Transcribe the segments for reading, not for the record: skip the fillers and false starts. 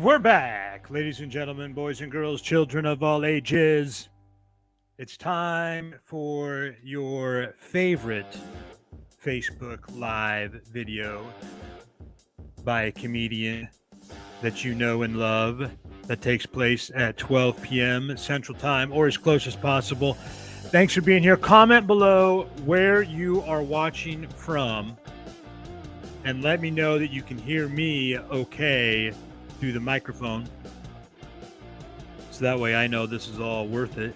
And we're back, ladies and gentlemen, boys and girls, children of all ages. It's time for your favorite Facebook Live video by a comedian that you know and love that takes place at 12 p.m. Central Time or as close as possible. Thanks for being here. Comment below where you are watching from and let me know that you can hear me okay through the microphone, so that way I know this is all worth it.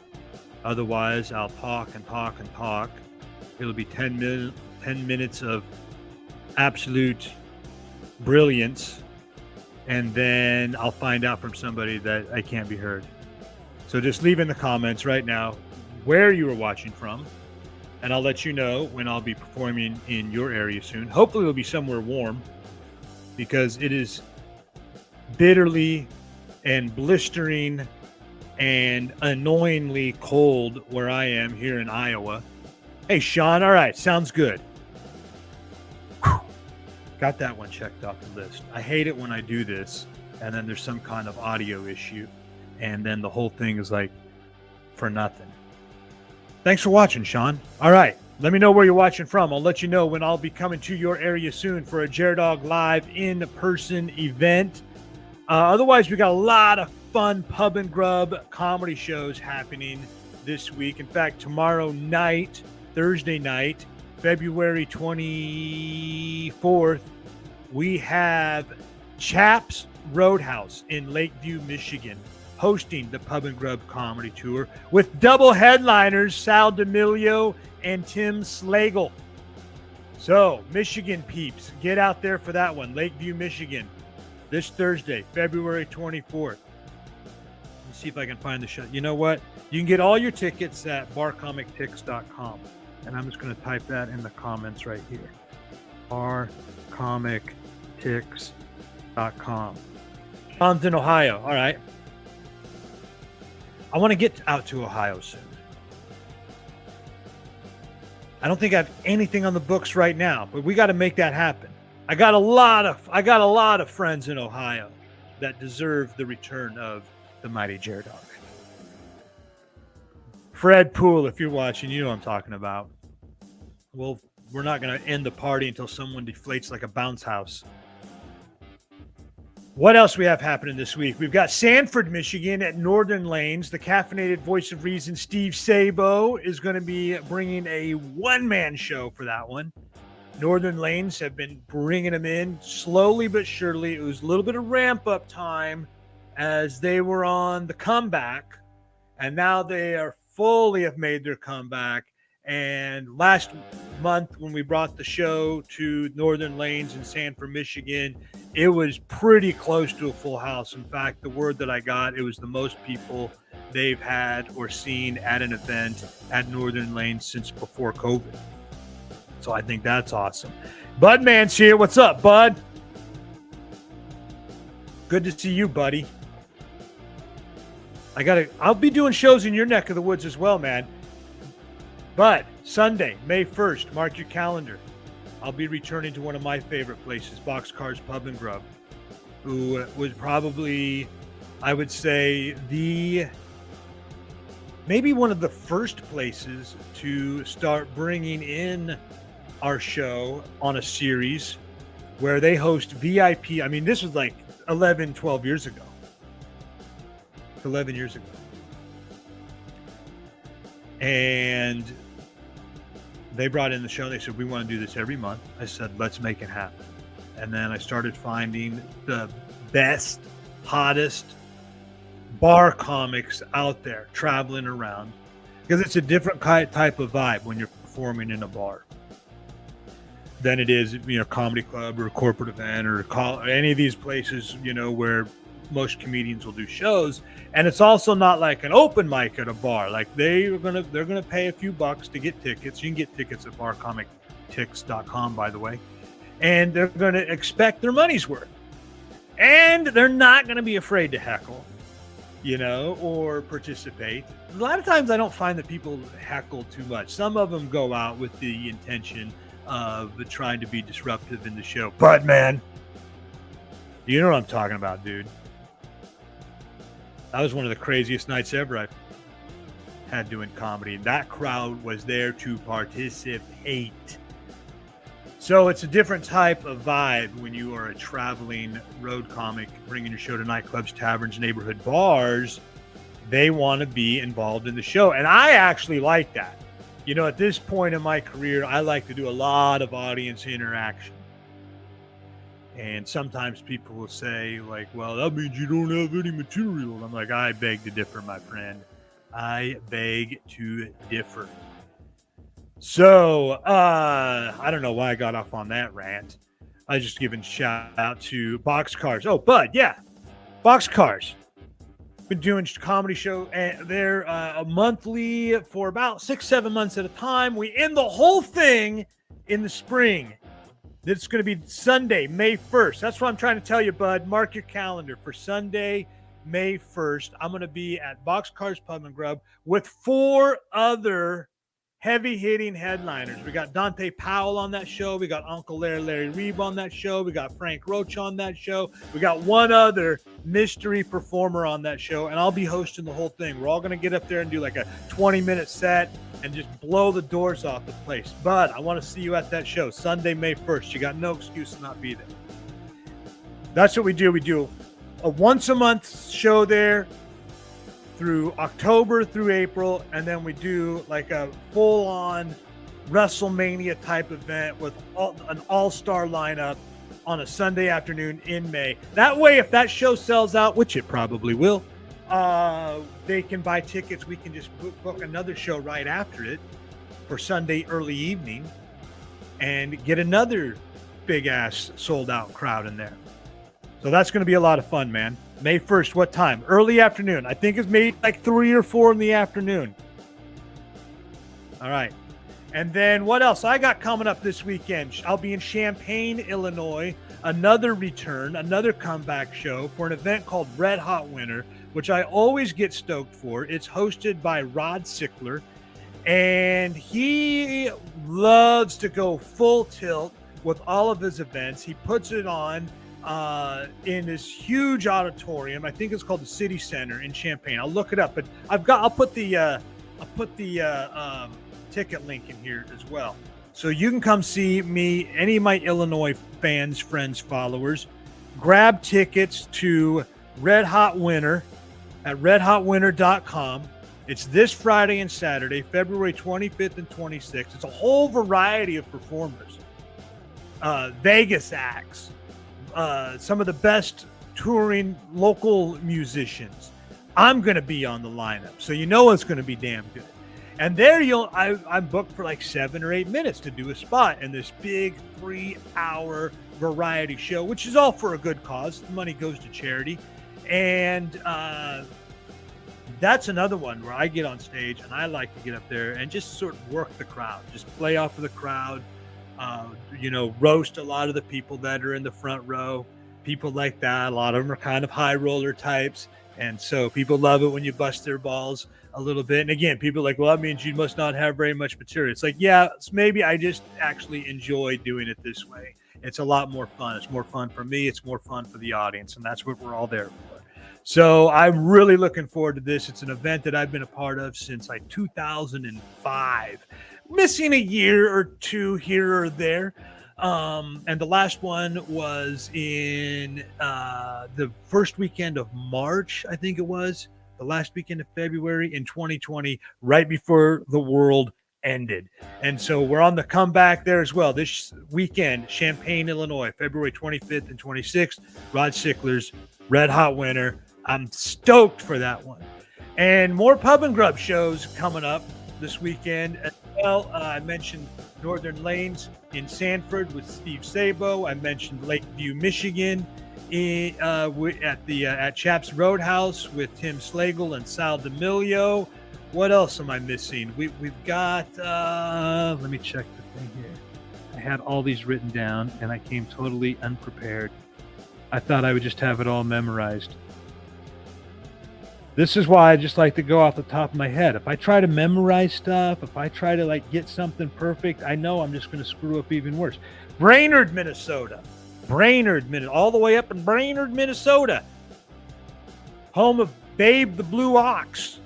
Otherwise, I'll talk and talk and talk. It'll be 10 minutes of absolute brilliance, and then I'll find out from somebody that I can't be heard. So just leave in the comments right now where you are watching from, and I'll let you know when I'll be performing in your area soon. Hopefully it'll be somewhere warm, because it is bitterly and blistering and annoyingly cold where I am here in Iowa. Hey, Sean. All right. Sounds good. Whew. Got that one checked off the list. I hate it when I do this and then there's some kind of audio issue and then the whole thing is like for nothing. Thanks for watching, Sean. All right. Let me know where you're watching from. I'll let you know when I'll be coming to your area soon for a Jaredog Live in-person event. Otherwise, we got a lot of fun pub and grub comedy shows happening this week. In fact, tomorrow night, Thursday night, February 24th, we have Chaps Roadhouse in Lakeview, Michigan, hosting the Pub and Grub Comedy Tour with double headliners Sal D'Amelio and Tim Slagle. So, Michigan peeps, get out there for that one. Lakeview, Michigan. This Thursday, February 24th. Let's see if I can find the show. You know what? You can get all your tickets at barcomictix.com. And I'm just going to type that in the comments right here. barcomictix.com. Sean's in Ohio. All right. I want to get out to Ohio soon. I don't think I have anything on the books right now, but we got to make that happen. I got a lot of friends in Ohio that deserve the return of the mighty Jaredog. Fred Poole, if you're watching, you know what I'm talking about. Well, we're not going to end the party until someone deflates like a bounce house. What else we have happening this week? We've got Sanford, Michigan at Northern Lanes. The caffeinated voice of reason, Steve Sabo, is going to be bringing a one-man show for that one. Northern Lanes have been bringing them in slowly but surely. It was a little bit of ramp-up time as they were on the comeback, and now they are fully have made their comeback. And last month when we brought the show to Northern Lanes in Sanford, Michigan, it was pretty close to a full house. In fact, the word that I got, it was the most people they've had or seen at an event at Northern Lanes since before COVID. So I think that's awesome. Budman's here. What's up, Bud? Good to see you, buddy. I'll be doing shows in your neck of the woods as well, man. But Sunday, May 1st, mark your calendar. I'll be returning to one of my favorite places, Boxcars Pub and Grub, who was probably, I would say, maybe one of the first places to start bringing in our show on a series where they host VIP. I mean, this was like 11, 12 years ago. 11 years ago. And they brought in the show. They said, we want to do this every month. I said, let's make it happen. And then I started finding the best, hottest bar comics out there traveling around, because it's a different type of vibe when you're performing in a bar than it is, comedy club or a corporate event or any of these places, where most comedians will do shows. And it's also not like an open mic at a bar. Like they're gonna pay a few bucks to get tickets. You can get tickets at barcomictix.com, by the way, and they're gonna expect their money's worth, and they're not gonna be afraid to heckle, or participate. A lot of times I don't find that people heckle too much. Some of them go out with the intention of trying to be disruptive in the show. But man, you know what I'm talking about, dude. That was one of the craziest nights ever I've had doing comedy. That crowd was there to participate. So it's a different type of vibe when you are a traveling road comic, bringing your show to nightclubs, taverns, neighborhood bars. They want to be involved in the show. And I actually like that. You know, at this point in my career, I like to do a lot of audience interaction. And sometimes people will say, like, well, that means you don't have any material. And I'm like, I beg to differ, my friend. I beg to differ. So, I don't know why I got off on that rant. I was just giving shout out to Boxcars. Oh, Bud, yeah. Boxcars. Been doing comedy show there a monthly for about 6-7 months at a time. We end the whole thing in the spring. It's going to be Sunday, May 1st. That's what I'm trying to tell you, Bud. Mark your calendar for Sunday, May 1st. I'm going to be at Boxcars Pub and Grub with 4 other heavy-hitting headliners. We got Dante Powell on that show. We got Uncle Larry Reeb on that show. We got Frank Roach on that show. We got one other mystery performer on that show, and I'll be hosting the whole thing. We're all going to get up there and do like a 20-minute set and just blow the doors off the place. But I want to see you at that show, Sunday, May 1st. You got no excuse to not be there. That's what we do. We do a once-a-month show there through October through April, and then we do like a full-on WrestleMania type event with an all-star lineup on a Sunday afternoon in May. That way, if that show sells out, which it probably will, they can buy tickets. We can just book another show right after it for Sunday early evening and get another big-ass sold-out crowd in there. So that's going to be a lot of fun, man. May 1st, what time? Early afternoon. I think it's maybe like 3 or 4 in the afternoon. All right. And then what else I got coming up this weekend? I'll be in Champaign, Illinois. Another return, another comeback show for an event called Red Hot Winter, which I always get stoked for. It's hosted by Rod Sickler, and he loves to go full tilt with all of his events. He puts it on in this huge auditorium. I think it's called the City Center in Champaign. I'll look it up, but I'll put the ticket link in here as well. So you can come see me, any of my Illinois fans, friends, followers. Grab tickets to Red Hot Winter at redhotwinter.com. It's this Friday and Saturday, February 25th and 26th. It's a whole variety of performers. Vegas acts. Some of the best touring local musicians. I'm going to be on the lineup, so you know it's going to be damn good. And there I'm booked for like 7 or 8 minutes to do a spot in this big 3-hour variety show, which is all for a good cause. The money goes to charity. And that's another one where I get on stage and I like to get up there and just sort of work the crowd, just play off of the crowd, roast a lot of the people that are in the front row, people like that. A lot of them are kind of high roller types. And so people love it when you bust their balls a little bit. And again, people are like, well, that means you must not have very much material. It's like, yeah, maybe I just actually enjoy doing it this way. It's a lot more fun. It's more fun for me. It's more fun for the audience. And that's what we're all there for. So I'm really looking forward to this. It's an event that I've been a part of since like 2005, missing a year or two here or there. And the last one was in the first weekend of March, I think it was, the last weekend of February in 2020, right before the world ended. And so we're on the comeback there as well. This weekend, Champaign, Illinois, February 25th and 26th, Rod Sickler's Red Hot Winter. I'm stoked for that one. And more Pub and Grub shows coming up this weekend as well. I mentioned Northern Lanes in Sanford with Steve Sabo. I mentioned Lakeview, Michigan at Chaps Roadhouse with Tim Slagle and Sal D'Amelio. What else am I missing? We've got, let me check the thing here. I had all these written down and I came totally unprepared. I thought I would just have it all memorized. This is why I just like to go off the top of my head. If I try to memorize stuff, if I try to get something perfect, I know I'm just going to screw up even worse. Brainerd, Minnesota. All the way up in Brainerd, Minnesota. Home of Babe the Blue Ox,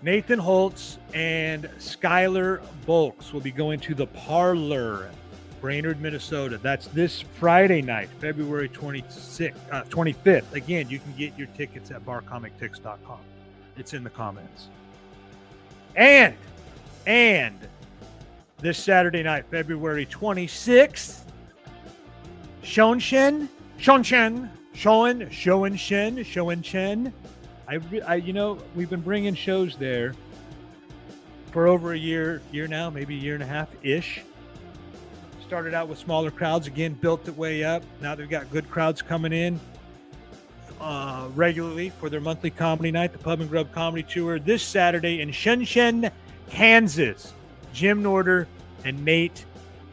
Nathan Holtz, and Skylar Bulks will be going to the Parlor, Brainerd, Minnesota. That's this Friday night, February 25th. Again, you can get your tickets at barcomictix.com. It's in the comments. And this Saturday night, February 26th, Showen Shen. We've been bringing shows there for over a year now, maybe a year and a half-ish. Started out with smaller crowds, again, built it way up. Now they've got good crowds coming in regularly for their monthly comedy night, the Pub and Grub Comedy Tour, this Saturday in Shenzhen, Kansas. Jim Norder and Nate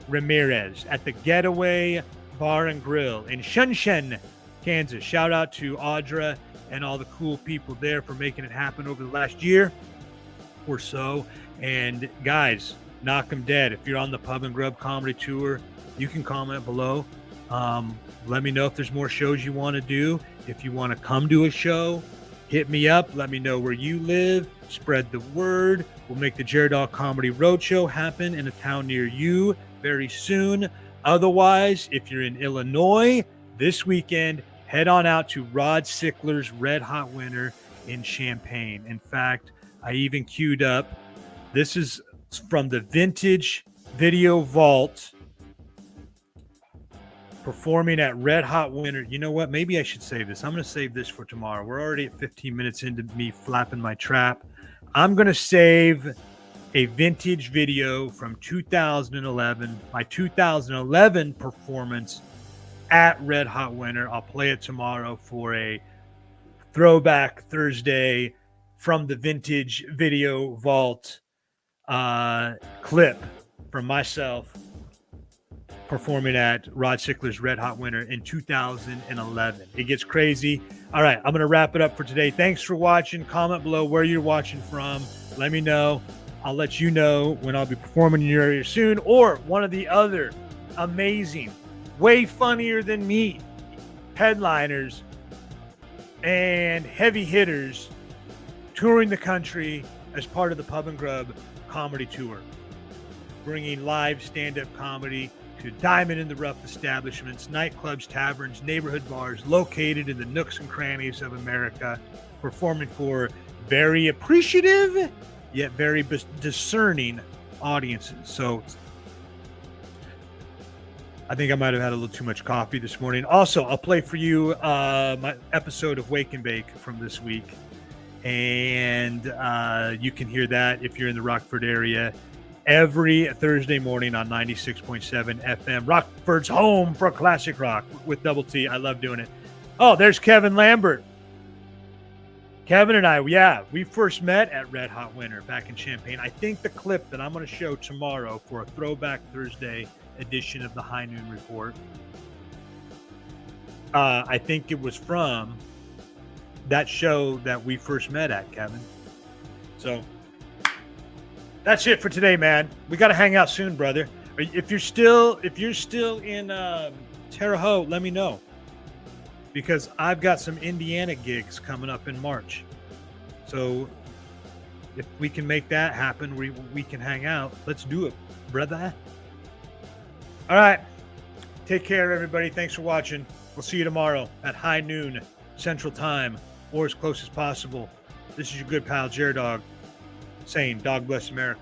Ramirez at the Getaway Bar and Grill in Shenzhen, Kansas. Shout out to Audra and all the cool people there for making it happen over the last year or so. And guys, knock them dead. If you're on the Pub and Grub Comedy Tour, you can comment below. Let me know if there's more shows you want to do. If you want to come to a show, hit me up. Let me know where you live. Spread the word. We'll make the Jared Dog Comedy Roadshow happen in a town near you very soon. Otherwise, if you're in Illinois this weekend, head on out to Rod Sickler's Red Hot Winter in Champaign. In fact, I even queued up. This is from the Vintage Video Vault, performing at Red Hot Winter. You know what? Maybe I should save this. I'm going to save this for tomorrow. We're already at 15 minutes into me flapping my trap. I'm going to save a vintage video from 2011, my 2011 performance at Red Hot Winter. I'll play it tomorrow for a Throwback Thursday from the Vintage Video Vault clip from myself performing at Rod Sickler's Red Hot Winter in 2011. It gets crazy. All right, I'm going to wrap it up for today. Thanks for watching. Comment below where you're watching from. Let me know. I'll let you know when I'll be performing in your area soon, or one of the other amazing, way funnier than me headliners and heavy hitters touring the country as part of the Pub and Grub Comedy Tour, bringing live stand-up comedy to diamond in the rough establishments, nightclubs, taverns, neighborhood bars located in the nooks and crannies of America, performing for very appreciative yet very discerning audiences. So I think I might have had a little too much coffee this morning. Also, I'll play for you my episode of Wake and Bake from this week. And you can hear that if you're in the Rockford area every Thursday morning on 96.7 FM. Rockford's home for classic rock with Double T. I love doing it. Oh, there's Kevin Lambert. Kevin and I, we first met at Red Hot Winter back in Champaign. I think the clip that I'm going to show tomorrow for a Throwback Thursday edition of the High Noon Report, I think it was from that show that we first met at, Kevin. So that's it for today, man. We got to hang out soon, brother. If you're still in Terre Haute, let me know, because I've got some Indiana gigs coming up in March. So if we can make that happen, we can hang out. Let's do it, brother. All right. Take care, everybody. Thanks for watching. We'll see you tomorrow at high noon Central Time, or as close as possible. This is your good pal, Jared Dog, saying, Dog bless America.